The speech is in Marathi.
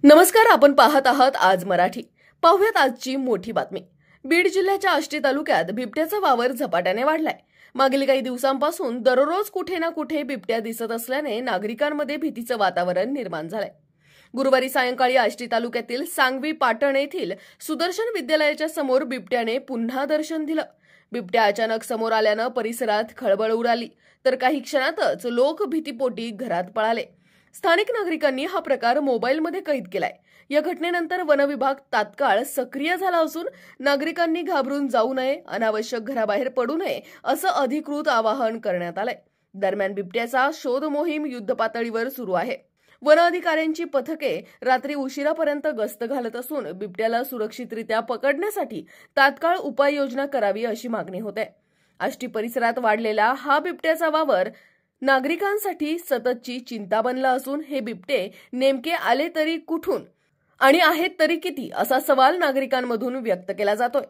नमस्कार, आपण पाहत आहात आज मराठी. पाहुयात आजची मोठी बातमी. बीड जिल्ह्याच्या आष्टी तालुक्यात बिबट्याचा वावर झपाट्याने वाढलाय. मागील काही दिवसांपासून दररोज कुठे ना कुठे बिबट्या दिसत असल्याने नागरिकांमध्ये भीतीचं वातावरण निर्माण झालंय. गुरुवारी सायंकाळी आष्टी तालुक्यातील सांगवी पाटण येथील सुदर्शन विद्यालयाच्या समोर बिबट्याने पुन्हा दर्शन दिलं. बिबट्या अचानक समोर आल्यानं परिसरात खळबळ उडाली, तर काही क्षणातच लोक भीतीपोटी घरात पळाले. स्थानिक नागरिकांनी हा प्रकार मोबाईलमध्ये कैद केलाय. या घटनेनंतर वनविभाग तात्काळ सक्रिय झाला असून नागरिकांनी घाबरून जाऊ नये, अनावश्यक घराबाहेर पडू नये असं अधिकृत आवाहन करण्यात आलंय. दरम्यान बिबट्याचा शोध मोहीम युद्धपातळीवर सुरू आहे. वन अधिकाऱ्यांची पथके रात्री उशिरापर्यंत गस्त घालत असून बिबट्याला सुरक्षितरित्या पकडण्यासाठी तात्काळ उपाययोजना करावी अशी मागणी होते. आष्टी परिसरात वाढलेला हा बिबट्याचा वावर नागरिकांसाठी सततची चिंता बनला असून हे बिबटे नेमके आले तरी कुठून आणि आहेत तरी किती असा सवाल नागरिकांमधून व्यक्त केला जातोय.